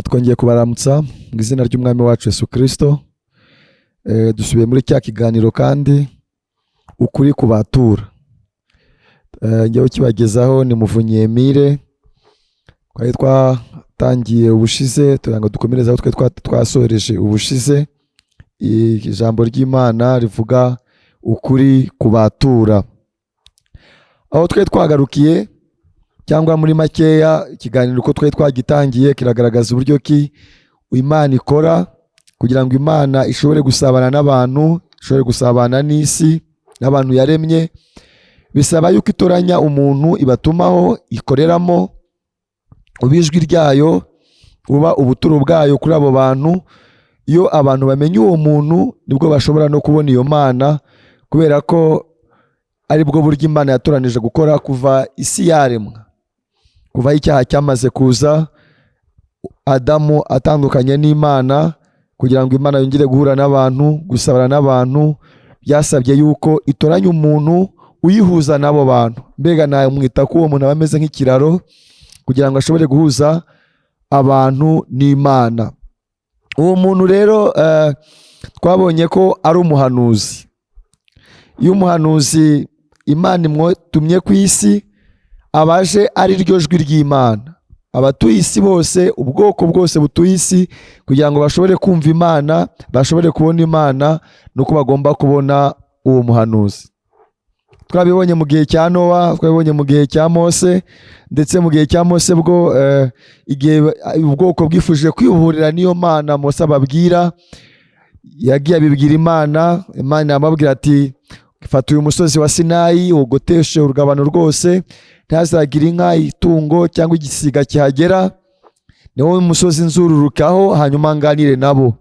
Twongeye kubaramutsa mu izina ry'umwami wacu Yesu Kristo. Dusubiye muri cya kiganiro kandi ukuri kubatura. Ngiye ukibagezaho ni Muvunyi Emile. Twari twatangiye ubushize turango dukomereza aho twasoreje ubushize. Ijambo ry'Imana rivuga ukuri kubatura. Aho twari twagarukiye cyangwa muri makeya ikiganiro uko twari twagitangiye kiragaragaza uburyo ki Imana ikora kugira ngo Imana ishobore gusabana n'abantu, ishobore gusabana n'isi n'abantu yaremye. Bisaba yuko itoranya umuntu ibatumaho ikoreramo, ubijwi ryayo uba ubuturo bwayo kuri abo bantu. Iyo abantu bamenye uwo muntu nibwo bashobora no kubona iyo Mana, kubera ko ari bwo buryo Imana yatoranije gukora kuva isi yaremwa. Kuva icyaha cyamaze kuza, Adamu atandukanye n'Imana, kugira ngo Imana yongere guhura n'abantu, gusabana n'abantu, byasabye yuko itoranya umuntu uyihuza n'abo bantu. Mbega namwita ko uwo muntu aba ameze nk'ikiraro kugira ngo ashobore guhuza abantu n'Imana. Uwo muntu rero twabonye ko ari umuhanuzi. Iyo umuhanuzi Imana imwotumye ku isi, abaje ari ryo jwi ry'Imana. Abatuye isi bose, ubwoko bwose butuye isi, kugira ngo bashobore kumva Imana, bashobore kubona Imana, nuko bagomba kubona uwo muhanuzi. Twabibonye mu gihe cya Nowa, twabibonye mu gihe cya Mose, ndetse mu gihe cya Mose bwo igihe ubwoko bwifuje kwihurira n'iyo Mana Mose ababwira, yagiye abibwira Imana. Imana yamubwira ati fata uyu musozi wa Sinayi ugoteshe urugabano rwose, ntazagire inka, itungo cyangwa igisiga kihagera, ni wowe musozi nzururukaho, hanyuma nganire nabo.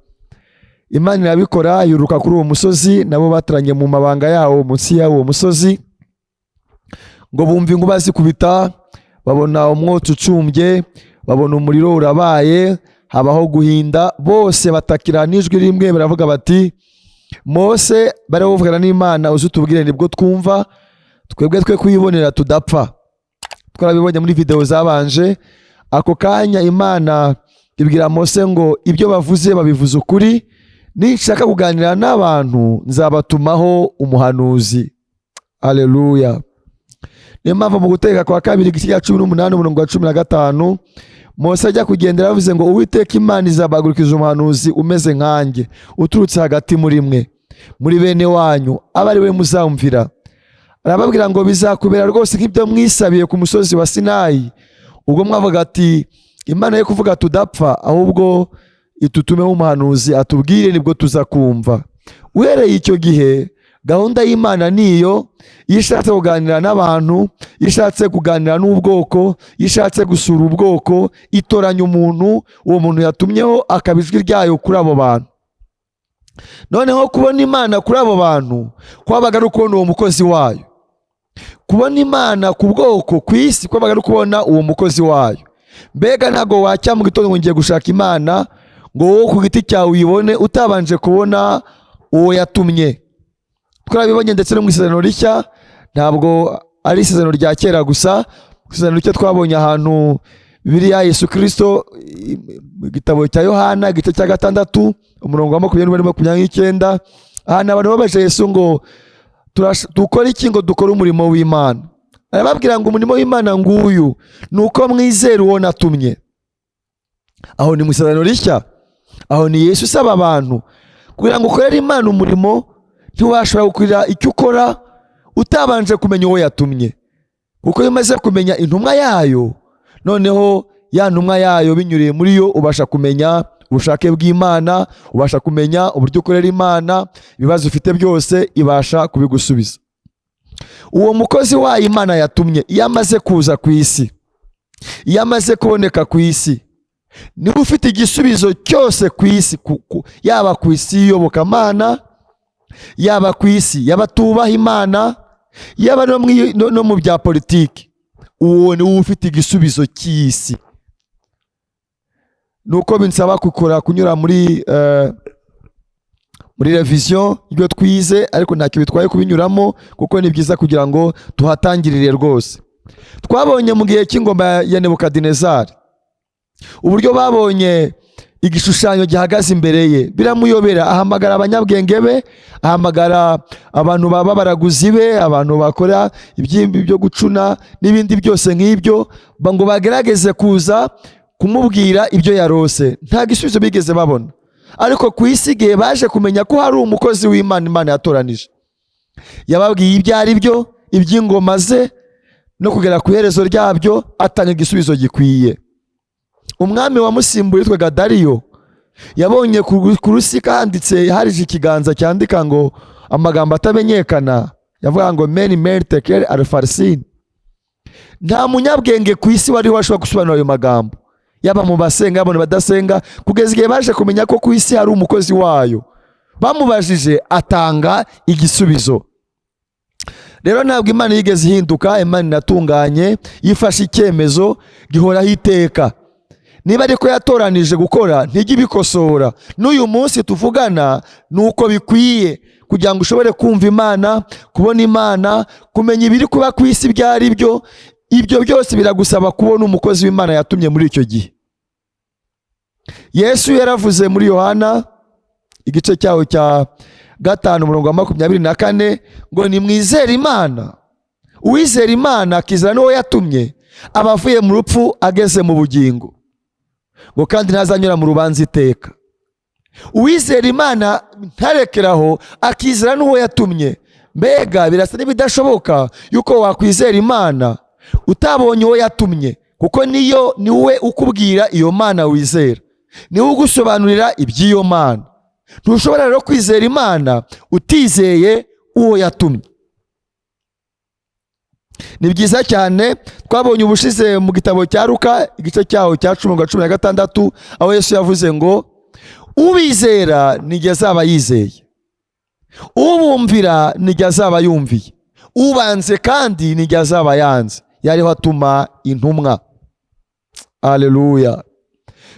Imana irabikora, yuruka kuri uwo musozi, nabo bataranye mu mabanga yawo munsi y'uwo musozi, ngo bumve inkuba zikubita, babona umwotsi ucumbye, babona umuriro urabaye, habaho guhinda. Bose batakira n'ijwi rimwe baravuga bati, Mose baravugana n'Imana, uzi utubwire nibwo twumva, twebwe twe kuyibonera tudapfa. Twarabibonye muri video zabanje. Ako kanya Imana ibwira Mose ngo ibyo bavuze babivuze ukuri, nishaka kuganira n'abantu nzabatumaho umuhanuzi. Haleluya. Niyo mpamvu mu Gutegeka kwa kabiri igice cya 18 umurongo wa 15 Mose ajya kugendera yavuze ngo Uwiteka Imana izabagurukiza umuhanuzi umeze nkanjye, uturutse hagati muri mwe, muri bene wanyu, aba ari we muzamvira. Arababwira ngo bizakubera rwose nk'ibyo mwisabiye ku musozi wa Sinayi, ubwo mwavuga ati Imana yo kuvuga tudapfa, ahubwo itutumeho umuhanuzi atubwire nibwo tuza kumva. Uhereye icyo gihe gahunda y'Imana niyo, yishatse kuganira n'abantu, yishatse kuganira n'ubwoko, yishatse gusura ubwoko, itoranya umuntu, uwo muntu yatumyeho akabijwi ryayo kuri abo bantu. Noneho kubona Imana kuri abo bantu kwabaga ari ukubona uwo mukozi wayo. Kubona Imana ku bwoko ku isi kwabaga ari ukubona uwo mukozi wayo. Mbega ntago wacya mu gitondo ngo ngiye gushaka Imana ngo wowe ku giti cyawe uyibone utabanje kubona uwo yatumye. Twabibonye ndetse no mu Isezerano Rishya, ntabwo ari Isezerano rya kera gusa. Isezerano Rishya twabonye ahantu Bibiliya Yesu Kristo mu gitabo cya Yohana igice cya 6 umurongo wa 20-29, ahantu abantu babaje Yesu ngo dukora iki ngo dukore umurimo w'Imana. Arababwira ngo umurimo w'Imana nguyu nuko mwizera uwo natumye. Aho ni mu Isezerano Rishya, aho ni Yesu usaba abantu kugira ngo ukorere Imana umurimo. Ntiwashobora gukora icyo ukora utabanje kumenya uwo yatumye, kuko iyo umaze kumenya intumwa yayo, noneho ya ntumwa yayo binyuriye muri yo ubasha kumenya ubushake bw'Imana, ubasha kumenya uburyo ukorera Imana, ibibazo ufite byose ibasha kubigusubiza. Uwo mukozi wayo Imana yatumye iyo amaze kuza ku isi, iyo amaze kuboneka ku isi, niba ufite igisubizo cyose ku isi, yaba ku isi y'iyobokamana, yaba ku isi y'abatubaha Imana, yaba no mu bya politiki, uwo ni ufite igisubizo cy'isi. Nuko binsaba kunyura muri revision y'ibyo twize, ariko ntacyo bitwaye kubinyuramo kuko ni byiza kugira ngo tuhatangirire rwose. Twabonye mu gihe cy'ingoma ya Nebukadinezari, uburyo babonye igishushanyo gihagaze imbere ye biramuyobera. Ahamagara abanyabwenge be, ahamagara abantu baba baraguzi be, abantu bakora ibyimbi byo gucuna n'ibindi byose nk'ibyo, ngo bagerageze kuza kumubwira ibyo yarose. Nta gisubizo bigeze babona. Ariko ku isi igihe baje kumenya ko hari umukozi w'Imana Imana yatoranije, yababwiye ibyo ari byo, iby'ingoma ze no kugera ku iherezo ryabyo, atanga igisubizo gikwiye. Umwami wamusimbuye witwaga Dariyo yabonye ku rusika handitse, harije ikiganza cyandika ngo amagambo atamenyekana, yavuga ngo meni meri tekeri alfarisini. Nta munyabwenge ku isi wari washobora gusobanura ayo magambo, yaba mu basenga yaba mu badasenga, kugeza igihe baje kumenya ko ku isi hari umukozi wayo. Bamubajije atanga igisubizo. Rero ntabwo Imana yigeze ihinduka, Imana inatunganye, yifashe icyemezo gihoraho iteka. Niba ariko yatoranije gukora ntijye ibikosora. N'uyu munsi tuvugana nuko bikwiye, kugira ngo ushobore kumva Imana, kubona Imana, kumenya ibiri kuba ku isi ibyo ari byo. Ibyo byose biragusaba kubona umukozi w'Imana yatumye muri icyo gihe. Yesu yaravuze muri Yohana igice cyaho cya 5:24 ngo nimwizere Imana. Uwizera Imana akizera n'uwo yatumye aba avuye mu rupfu ageze mu bugingo, ngo kandi ntazanyura mu rubanza iteka. Uwizera Imana ntarekeraho, akizera n'uwo yatumye. Mbega birasa n'ibidashoboka yuko wakwizera Imana utabonye uwo yatumye, kuko ni we ukubwira iyo Mana wizera, ni we ugusobanurira iby'iyo Mana. Ntushobora rero kwizera Imana utizeye uwo yatumye. Ni byiza cyane, twabonye ubushize mu gitabo cya Luka igice cyaho cya 10:16 aho Yesu yavuze ngo ubizera nijye azaba yizeye, ubumvira nijye azaba yumviye, ubanze kandi nijye azaba yanze. Yariho atuma intumwa. Haleluya.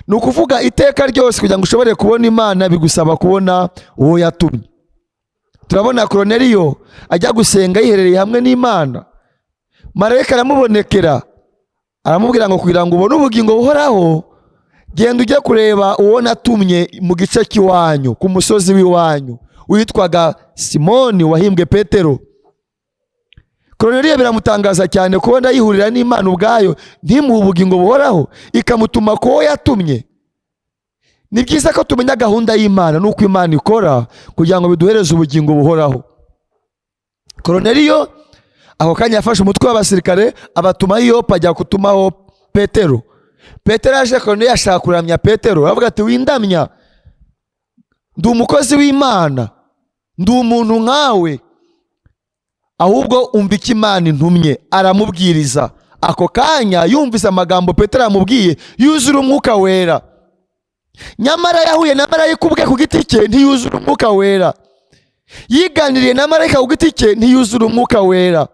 Ni ukuvuga iteka ryose kugira ngo ushobore kubona Imana bigusaba kubona uwo yatumye. Turabona Korneliyo ajya gusenga yiherereye hamwe n'Imana, marayika aramubonekera aramubwira ngo kugira ngo ubone ubugingo buhoraho, genda ujye kureba uwo natumye mu gice cy'iwanyu, ku musozi w'iwanyu witwaga Simoni wahimbwe Petero. Korneliyo biramutangaza cyane kubona yihurira n'Imana ubwayo ntimuhe ubugingo buhoraho, ikamutuma ko uwo yatumye. Ni byiza ko tumenya gahunda y'Imana n'uko Imana ikora kugira ngo biduhereze ubugingo buhoraho. Korneliyo aho kanya yafashe umutwe w'abasirikare abatuma Yopa ajya kutumaho Petero. Petero aje, Korneliyo ashaka kuramya Petero, aravuga ati windamya, ndi umukozi w'Imana, ndi umuntu nkawe, ahubwo umva icyo Imana intumye. Aramubwiriza. Ako kanya yumvise amagambo Petero amubwiye yuzura umwuka wera. Nyamara yahuye na marayika ubwe ku giti cye ntiyuzura umwuka wera, yiganiriye na marayika ku giti cye ntiyuzura umwuka wera,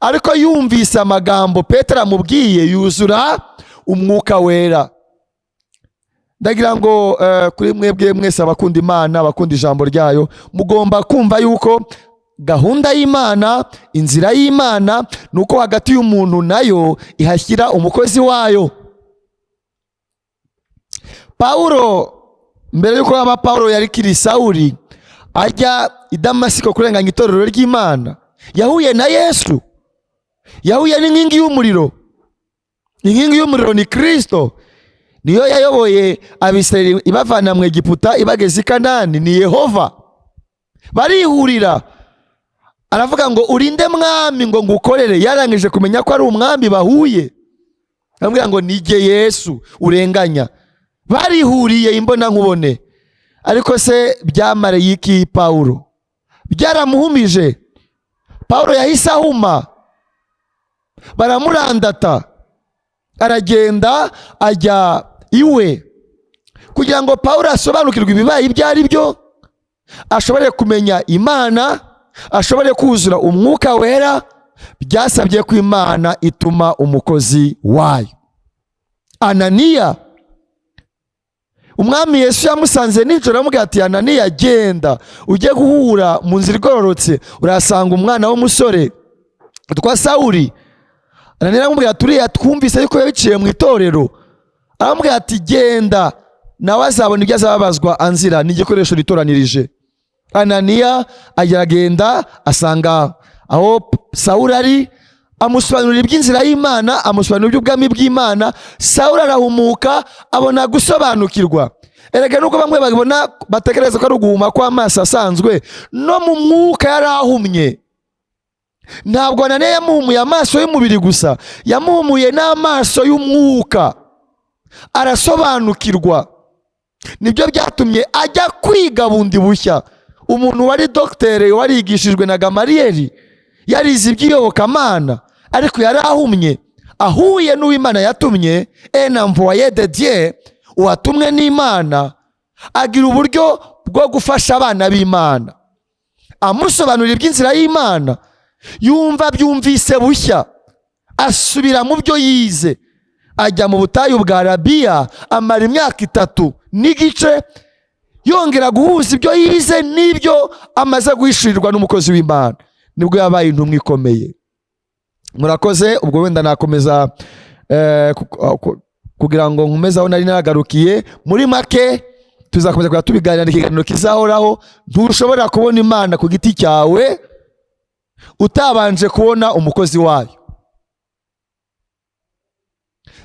ariko yumvise amagambo Petero amubwiye yuzura umwuka wera. Ndagira ngo kuri mwebwe mwese abakunda Imana, abakunda ijambo ryayo, mugomba kumva yuko gahunda y'Imana, inzira y'Imana, nuko hagati y'umuntu nayo ihashyira umukozi wayo. Paulo, mbere yuko aba Paulo yari kiri Sawuli ajya i Damasiko kurenganya itorero ry'Imana, yahuye na Yesu, yahuye n'inkingi y'umuriro. Inkingi y'umuriro ni Kristo, niyo yayoboye Abisirayeli ibavana mu Egiputa ibageza i Kanani, ni Yehova. Barihurira, aravuga ngo urinde mwami ngo ngukorere. Yarangije kumenya ko ari umwami bahuye, aramubwira ngo nijye Yesu urenganya. Barihuriye imbona nkubone. Ariko se byamareye iki Paulo? Byaramuhumije. Paulo yahise ahuma, baramurandata, aragenda ajya iwe kugira ngo Paulo asobanukirwe ibibaye ibyo ari byo, ashobore kumenya Imana, ashobore kuzura umwuka wera. Byasabye ko Imana ituma umukozi wayo. Ananiya, umwami Yesu yamusanze nijoro aramubwira ati Ananiya, genda ujye guhura mu nzira igororotse, urasanga umwana w'umusore witwa Sawuli. Ananiya aramubwira ati uriya twumvise yuko yabiciye mu itorero, aramubwira ati genda nawe azabona ibyo azababazwa anzira, ni igikoresho ritoranirije. Ananiya agenda asanga aho Sawuli ari, amusobanurira iby'inzira y'Imana, amusobanurira iby'ubwami bw'Imana. Sawuli arahumuka, abona gusobanukirwa. Erega nuko bamwe babona batekereza ko ari uguhuma kw'amaso asanzwe, no mu mwuka yarahumye. Ntabwo Ananiya yamuhumuye amaso y'umubiri gusa, yamuhumuye n'amaso y'umwuka, arasobanukirwa. Nibyo byatumye ajya kwiga bundi bushya. Umuntu wari dogiteri warigishijwe na Gamaliyeli, yarize iby'iyobokamana, ariko yarahumye, ahuye n'uw'Imana yatumye, envoyé de Dieu, uwatumwe n'Imana, agira uburyo bwo gufasha abana b'Imana, amusobanurira iby'inzira y'Imana. Yumva byumvise bushya, asubira mu byo yize, ajya mu butayu bwa Arabiya, amara imyaka 3 n'igice, yongera guhuza ibyo yize n'ibyo amaze guhishurirwa n'umukozi w'Imana. Nibwo yabaye intumwa ikomeye. Murakoze. Ubwo wenda nakomeza kugira ngo nkomeze aho nari naragarukiye. Muri make tuzakomeza kuba tubiganira, ikiganiro kizahoraho. Ntushobora kubona Imana ku giti cyawe utabanje kubona umukozi wayo.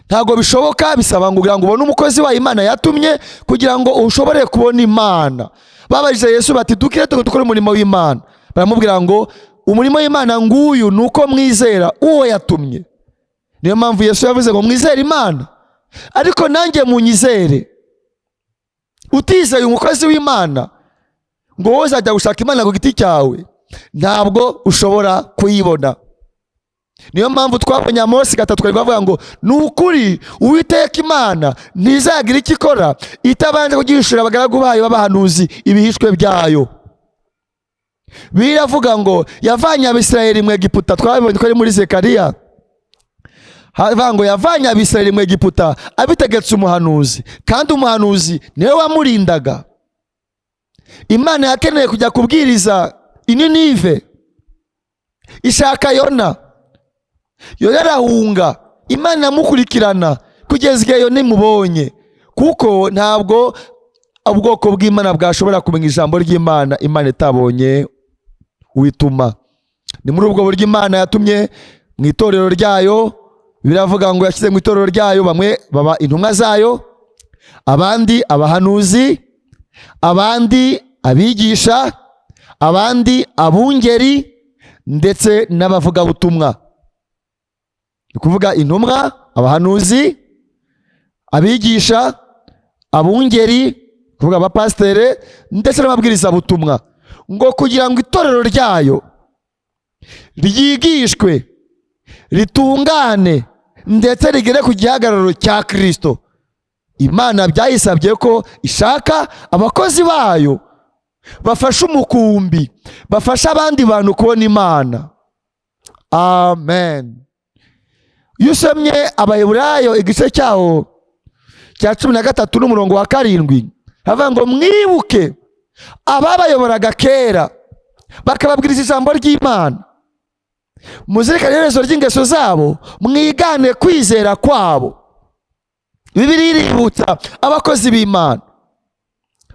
Ntago bishoboka, bisaba ngo kugira ngo ubone umukozi wayo Imana yatumye kugira ngo ushobore kubona Imana. Babajije Yesu bati dukire dukore umurimo w'Imana, baramubwira ngo umurimo w'Imana nguyu nuko mwizera uwo yatumye. Niyo mpamvu Yesu yavuze ngo mwizere Imana, ariko nanjye munyizere. Utizeye umukozi w'Imana ngo wowe uzajya gushaka Imana ku giti cyawe, ntabwo ushobora kuyibona. Niyo mpamvu twabonye Amosi 3 bavuga ngo nukuri Uwiteka Imana ntizagira icyo ikora itabanje kugihishurira abagaragu bayo b'abahanuzi ibihishwe byayo. Biravuga ngo yavanye Abisirayeli mu Egiputa, twabonye ko ari muri Zekariya. Havuga ngo yavanye Abisirayeli mu Egiputa abitegetse umuhanuzi, kandi umuhanuzi niwe wamurindaga. Imana yakeneye kujya kubwiriza i Ninive, ishaka Yona. Yona arahunga, Imana yamukurikirana kugeza igihe Yona imubonye, kuko ntabwo ubwoko bw'Imana bwashobora kumenya ijambo ry'Imana Imana itabonye wituma. Ni muri ubwo buryo Imana yatumye mu itorero ryayo. Biravuga ngo yashyize mu itorero ryayo bamwe baba intumwa zayo, abandi abahanuzi, abandi abigisha, abandi abungeri, ndetse n'abavugabutumwa. Ni kuvuga intumwa, abahanuzi, abigisha, abungeri, kuvuga abapasiteri, ndetse n'ababwirizabutumwa, ngo kugira ngo itorero ryayo ryigishwe, ritungane, ndetse rigere ku gihagararo cya Kristo. Imana byayisabye ko ishaka abakozi bayo bafasha umukumbi, bafasha abandi bantu kubona Imana. Amen. Iyo usomye Abaheburayo igice cyaho cya 13 n'umurongo wa 7, havuga ngo mwibuke ababayoboraga kera bakababwiriza ijambo ry'Imana, muzirikane iherezo ry'ingeso zabo, mwigane kwizera kwabo. Bibiliya iributsa abakozi b'Imana,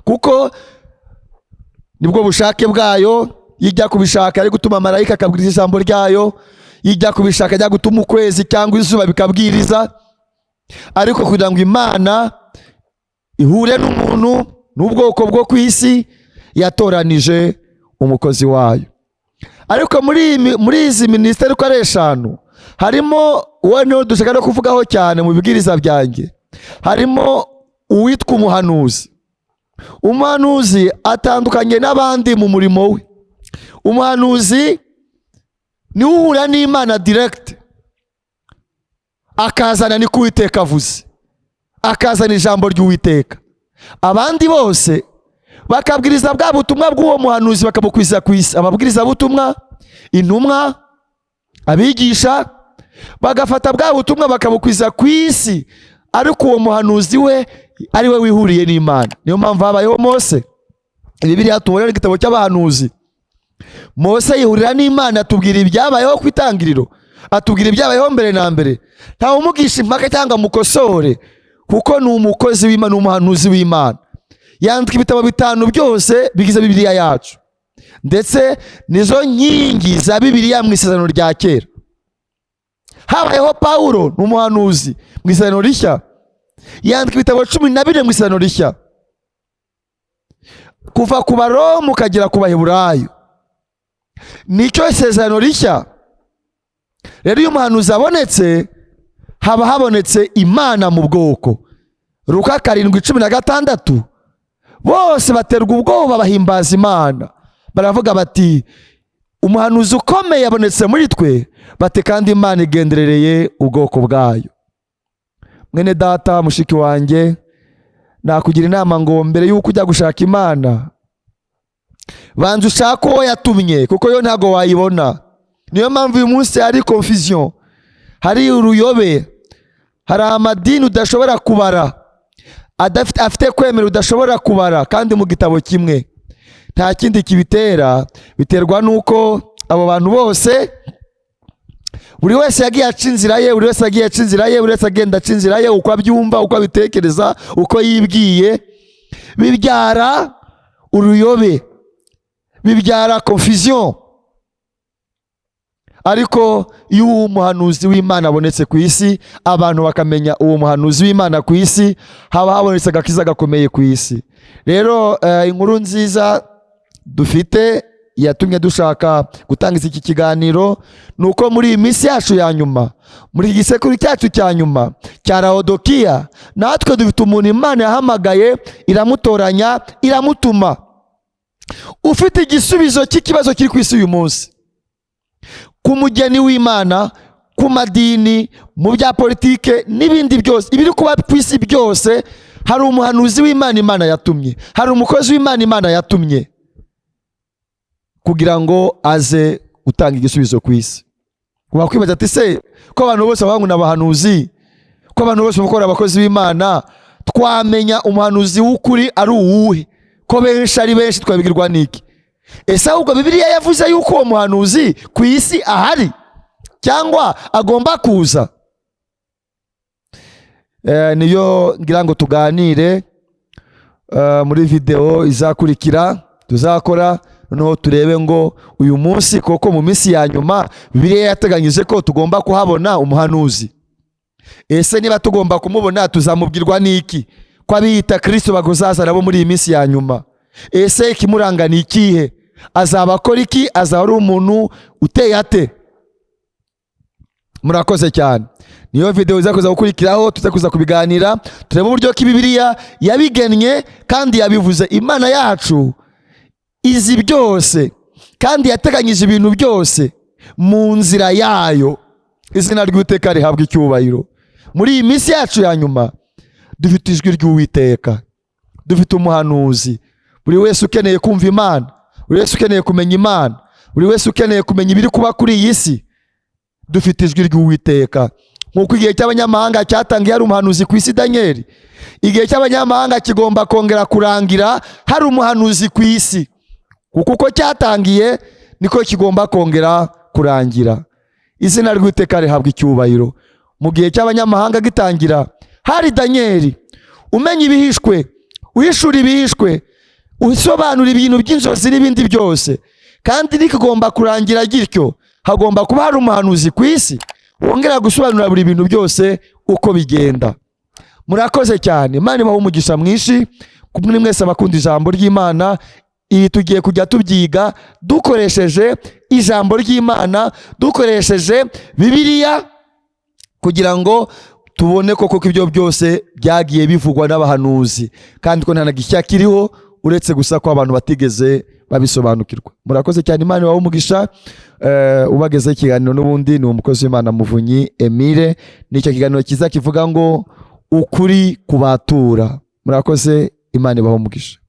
kuko nibwo bushake bwayo. Yijya kubishaka ari gutuma marayika akabwiriza ijambo ryayo, yijya kubishaka ajya gutuma ukwezi cyangwa izuba bikabwiriza. Ariko kugira ngo Imana ihure n'umuntu n'ubwoko bwo ku isi, yatoranije umukozi wayo. Ariko muri izi minisiteri uko ari 5, harimo uwo niho dushaka no kuvugaho cyane mu bibwiriza byanjye. Harimo uwitwa umuhanuzi. Umuhanuzi atandukanye n'abandi mu murimo we. Umuhanuzi ni uhura n'Imana direct, akazana ni ku Uwiteka avuze, akazana ijambo ry'Uwiteka. Abandi bose bakabwiriza bwa butumwa bw'uwo muhanuzi, bakabukwiza ku isi. Ababwiriza butumwa, intumwa, abigisha, bagafata bwa butumwa bakabukwiza ku isi, ariko uwo muhanuzi we ari we wihuriye n'Imana. Niyo mpamvu habayeho Mose. Bibiliya tubonera igitabo cy'abahanuzi. Mose yihurira n'Imana, atubwira ibyabayeho ku itangiriro, atubwira ibyabayeho mbere na mbere. Nta umugisha impaka cyangwa mukosore, kuko ni umukozi w'Imana, umuhanuzi w'Imana. Yandika ibitabo 5 byose bigize Bibiliya yacu, ndetse nizo nkingi za Bibiliya mu Isezerano rya kera. Habayeho Pawulo, ni umuhanuzi mu Isezerano rishya, yandika ibitabo 12 mu Isezerano rishya, kuva ku Baroma ukagera ku Baheburayo, nicyo Isezerano rishya. Rero iyo umuhanuzi abonetse, haba habonetse Imana mu bwoko. Luka 7:16, bose baterwa ubwoba bahimbaza Imana, baravuga bati umuhanuzi ukomeye yabonetse muri twe, bati kandi Imana igenderereye ubwoko bwayo. Mwene data, mushiki wanjye, nakugira inama ngo mbere yuko ujya gushaka Imana, banza ushaka uwo yatumye, kuko yo ntago wayibona. Niyo mpamvu uyu munsi hari confusion, hari uruyobe, hari amadini udashobora kubara, afite kwemera udashobora kubara, kandi mu gitabo kimwe. Nta kindi kibitera, biterwa nuko abo bantu bose, buri wese yagiye aca inzira ye, buri wese yagiye aca inzira ye, buri wese agenda aca inzira ye, uko abyumva, uko abitekereza, uko yibwiye, bibyara uruyobe, bibyara confusion. Ariko iyo uwo muhanuzi w'Imana abonetse ku isi, abantu bakamenya uwo muhanuzi w'Imana ku isi, haba habonetse agakiza gakomeye ku isi. Rero inkuru nziza dufite yatumye dushaka gutangiza iki kiganiro, nuko muri iyi minsi yacu ya nyuma, muri iki gisekuru cyacu cya nyuma cya Laodikiya, natwe dufite umuntu Imana yahamagaye, iramutoranya, iramutuma, ufite igisubizo cy'ikibazo kiri ku isi uyu munsi. Ku mugeni w'Imana, ku madini, mu bya politike n'ibindi byose, ibiri kuba ku isi byose, hari umuhanuzi w'Imana Imana yatumye, hari umukozi w'Imana Imana yatumye, kugira ngo aze utanga igisubizo ku isi. Wakwibaza ati se ko abantu bose bavuga ngo n'abahanuzi, ko abantu bose bakora abakozi b'Imana, twamenya umuhanuzi w'ukuri ari uwuhe? Ko benshi ari benshi, twabigirwa niki? Ese ahubwo Bibiliya yavuze yuko uwo muhanuzi ku isi ahari cyangwa agomba kuza? Niyo ngira ngo tuganire muri video izakurikira tuzakora, noneho turebe ngo uyu munsi koko mu minsi ya nyuma Bibiliya yateganyije ko tugomba kuhabona umuhanuzi. Ese niba tugomba kumubona tuzamubwirwa niki? Ko abiyita Kristo bagozaza nabo muri iyi minsi ya nyuma. Ese ikimuranga ni ikihe? Azaba akora iki? Azaba ari umuntu uteye ate? Murakoze cyane. Niyo video izakuza gukurikiraho, tuzakuza kubiganira, turebe uburyo ki Bibiliya yabigennye kandi yabivuze. Imana yacu izi byose kandi yateganyije ibintu byose mu nzira yayo. Izina ry'Uwiteka rihabwa icyubahiro. Muri iyi minsi yacu ya nyuma dufite ijwi ry'Uwiteka, dufite umuhanuzi. Buri wese ukeneye kumva Imana, buri wese ukeneye kumenya Imana, buri wese ukeneye kumenya ibiri kuba kuri iyi si, dufite ijwi ry'Uwiteka. Nk'uko igihe cy'abanyamahanga cyatangiye hari umuhanuzi ku isi, Daniel, igihe cy'abanyamahanga kigomba kongera kurangira hari umuhanuzi ku isi. Kuko uko cyatangiye niko kigomba kongera kurangira. Izina ry'Uwiteka rihabwa icyubahiro. Mu gihe cy'abanyamahanga gitangira hari Daniel, umenya ibihishwe, uhishura ibihishwe, usobanura ibintu by'inzozi n'ibindi byose. Kandi nikigomba kurangira gityo, hagomba kuba hari umuhanuzi ku isi wongera gusobanura buri bintu byose uko bigenda. Murakoze cyane. Imana ibahe umugisha mwinshi. Kumwe mwese abakunda ijambo ry'Imana, iyi tugiye kujya tubyiga dukoresheje ijambo ry'Imana, dukoresheje Bibiliya, kugira ngo tubone koko ibyo byose byagiye bivugwa n'abahanuzi, kandi ko nta na gishya kiriho uretse gusa ko abantu batigeze babisobanukirwa. Murakoze cyane. Imana ibahe umugisha. Ubageze ikiganiro n'ubundi ni umukozi w'Imana Muvunyi Emile. Nicyo kiganiro kiza kivuga ngo ukuri kubatura. Murakoze. Imana ibahe umugisha.